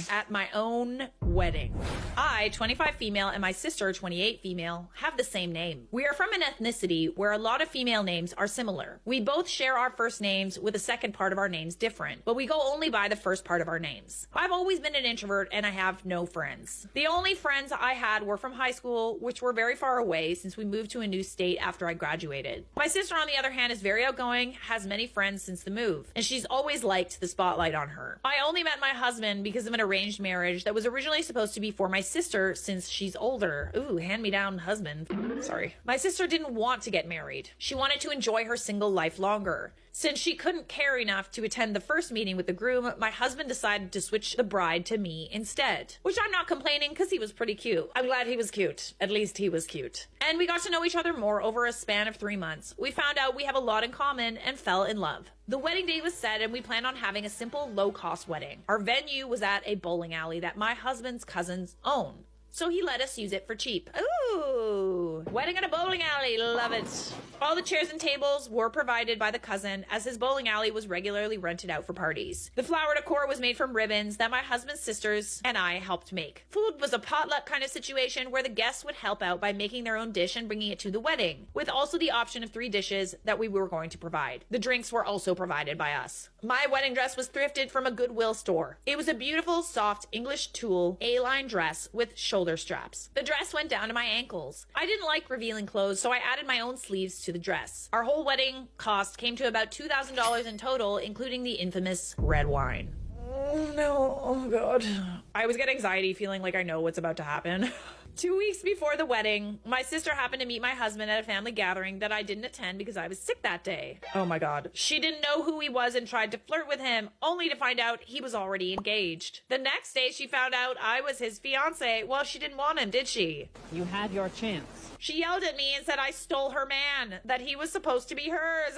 at my own wedding. I, 25 female, and my sister, 28 female, have the same name. We are from an ethnicity where a lot of female names are similar. We both share our first names with the second part of our names different, but we go only by the first part of our names. I've always been an introvert and I have no friends. The only friends I had were from high school, which were very far away since we moved to a new state after I graduated. My sister, on the other hand, is very outgoing, has many friends since the move, and she's always liked the spotlight on her. I only met my husband because of an arranged marriage that was originally supposed to be for my sister since she's older. Ooh, hand-me-down husband. Sorry. My sister didn't want to get married. She wanted to enjoy her single life longer. Since she couldn't care enough to attend the first meeting with the groom, my husband decided to switch the bride to me instead. Which I'm not complaining because he was pretty cute. I'm glad he was cute. At least he was cute. And we got to know each other more over a span of 3 months. We found out we have a lot in common and fell in love. The wedding date was set and we planned on having a simple, low-cost wedding. Our venue was at a bowling alley that my husband's cousins own, so he let us use it for cheap. Ooh, wedding at a bowling alley, love it. All the chairs and tables were provided by the cousin, as his bowling alley was regularly rented out for parties. The flower decor was made from ribbons that my husband's sisters and I helped make. Food was a potluck kind of situation where the guests would help out by making their own dish and bringing it to the wedding, with also the option of 3 dishes that we were going to provide. The drinks were also provided by us. My wedding dress was thrifted from a Goodwill store. It was a beautiful, soft English tulle A-line dress with shoulder straps. The dress went down to my ankles. I didn't like revealing clothes, so I added my own sleeves to the dress. Our whole wedding cost came to about $2,000 in total, including the infamous red wine. Oh no, oh god. I always get anxiety feeling like I know what's about to happen. 2 weeks before the wedding, my sister happened to meet my husband at a family gathering that I didn't attend because I was sick that day. Oh my god. She didn't know who he was and tried to flirt with him, only to find out he was already engaged. The next day, she found out I was his fiance. Well, she didn't want him, did she? You had your chance. She yelled at me and said I stole her man, that he was supposed to be hers.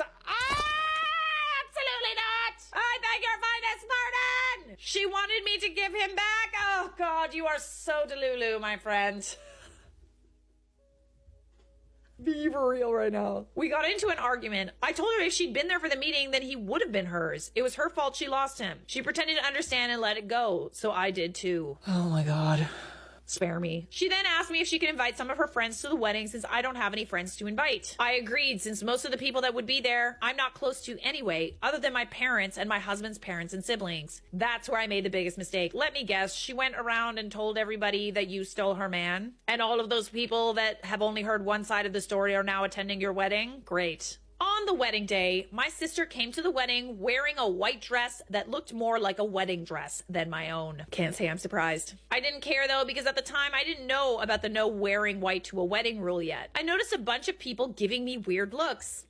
Absolutely not! I beg your finest pardon! She wanted me to give him back? Oh god, you are so delulu, my friend. Be for real right now. We got into an argument. I told her if she'd been there for the meeting, then he would have been hers. It was her fault she lost him. She pretended to understand and let it go, so I did too. Oh my god. Spare me. She then asked me if she could invite some of her friends to the wedding since I don't have any friends to invite. I agreed since most of the people that would be there, I'm not close to anyway, other than my parents and my husband's parents and siblings. That's where I made the biggest mistake. Let me guess, she went around and told everybody that you stole her man? And all of those people that have only heard one side of the story are now attending your wedding? Great. On the wedding day, my sister came to the wedding wearing a white dress that looked more like a wedding dress than my own. Can't say I'm surprised. I didn't care though, because at the time I didn't know about the no wearing white to a wedding rule yet. I noticed a bunch of people giving me weird looks.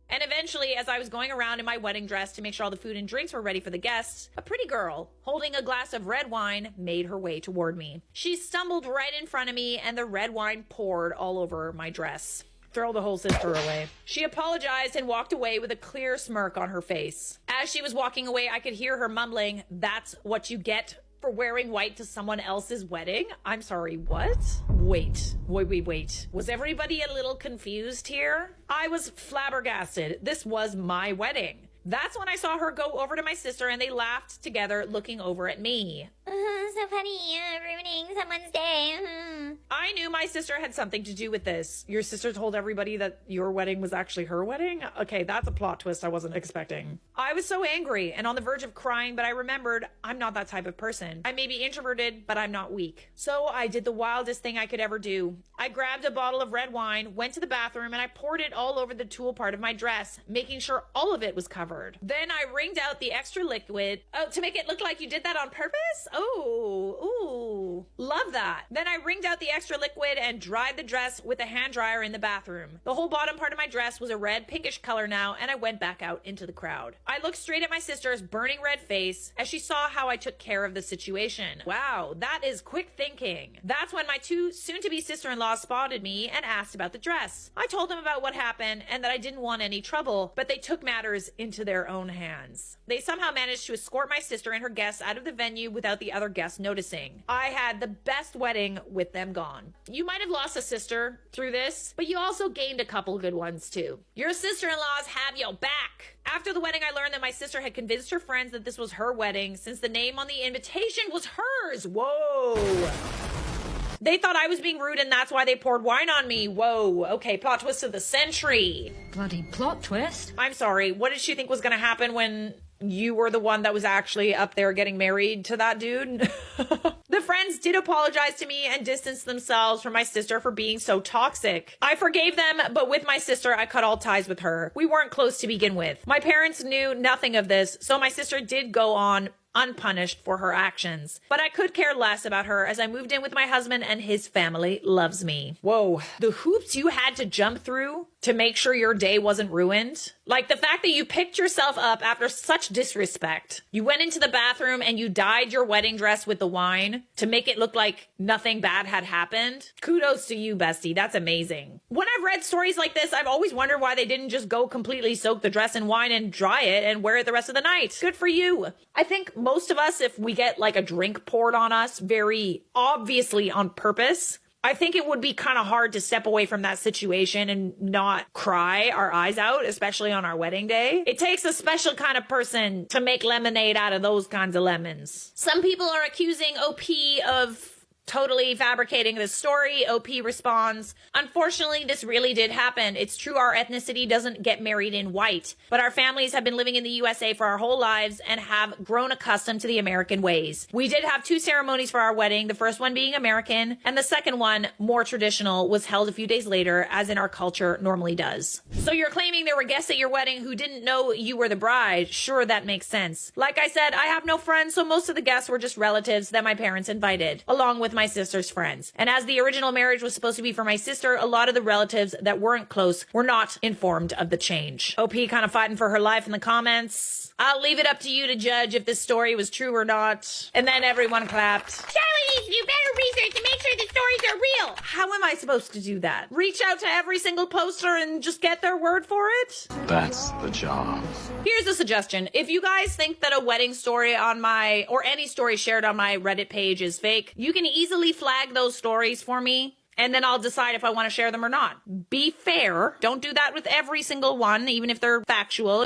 And eventually, as I was going around in my wedding dress to make sure all the food and drinks were ready for the guests, a pretty girl holding a glass of red wine made her way toward me. She stumbled right in front of me and the red wine poured all over my dress. Throw the whole sister away. She apologized and walked away with a clear smirk on her face. As she was walking away, I could hear her mumbling, "That's what you get for wearing white to someone else's wedding?" I'm sorry, what? Wait. Was everybody a little confused here? I was flabbergasted. This was my wedding. That's when I saw her go over to my sister and they laughed together looking over at me. So funny, ruining someone's day. I knew my sister had something to do with this. Your sister told everybody that your wedding was actually her wedding? Okay, that's a plot twist I wasn't expecting. I was so angry and on the verge of crying, but I remembered I'm not that type of person. I may be introverted, but I'm not weak. So I did the wildest thing I could ever do. I grabbed a bottle of red wine, went to the bathroom, and I poured it all over the tulle part of my dress, making sure all of it was covered. Then I wringed out the extra liquid. Oh, to make it look like you did that on purpose? Ooh, love that. Then I wringed out the extra liquid and dried the dress with a hand dryer in the bathroom. The whole bottom part of my dress was a red pinkish color now, and I went back out into the crowd. I looked straight at my sister's burning red face as she saw how I took care of the situation. Wow, that is quick thinking. That's when my 2 soon-to-be sister-in-laws spotted me and asked about the dress. I told them about what happened and that I didn't want any trouble, but they took matters into their own hands. They somehow managed to escort my sister and her guests out of the venue without the other guests noticing. I had had the best wedding with them gone. You might have lost a sister through this, but you also gained a couple good ones too. Your sister-in-laws have your back. After the wedding, I learned that my sister had convinced her friends that this was her wedding since the name on the invitation was hers. Whoa. They thought I was being rude and that's why they poured wine on me. Whoa. Okay, plot twist of the century. Bloody plot twist. I'm sorry. What did she think was going to happen when you were the one that was actually up there getting married to that dude? The friends did apologize to me and distance themselves from my sister for being so toxic. I forgave them, but with my sister, I cut all ties with her. We weren't close to begin with. My parents knew nothing of this, so my sister did go on unpunished for her actions. But I could care less about her as I moved in with my husband and his family loves me. Whoa. The hoops you had to jump through to make sure your day wasn't ruined. Like the fact that you picked yourself up after such disrespect. You went into the bathroom and you dyed your wedding dress with the wine to make it look like nothing bad had happened. Kudos to you, bestie. That's amazing. When I've read stories like this, I've always wondered why they didn't just go completely soak the dress in wine and dry it and wear it the rest of the night. Good for you. I think most of us, if we get like a drink poured on us very obviously on purpose, I think it would be kind of hard to step away from that situation and not cry our eyes out, especially on our wedding day. It takes a special kind of person to make lemonade out of those kinds of lemons. Some people are accusing OP of totally fabricating this story. OP responds, unfortunately, this really did happen. It's true our ethnicity doesn't get married in white, but our families have been living in the USA for our whole lives and have grown accustomed to the American ways. We did have 2 ceremonies for our wedding, the first one being American, and the second one, more traditional, was held a few days later, as in our culture normally does. So you're claiming there were guests at your wedding who didn't know you were the bride. Sure, that makes sense. Like I said, I have no friends, so most of the guests were just relatives that my parents invited, along with my sister's friends. And as the original marriage was supposed to be for my sister, a lot of the relatives that weren't close were not informed of the change. OP kind of fighting for her life in the comments. I'll leave it up to you to judge if this story was true or not. And then everyone clapped. Charlie needs to do better research to make sure the stories are real. How am I supposed to do that? Reach out to every single poster and just get their word for it? That's the job. Here's a suggestion. If you guys think that a wedding story on my, or any story shared on my Reddit page is fake, you can easily flag those stories for me, and then I'll decide if I want to share them or not. Be fair. Don't do that with every single one, even if they're factual.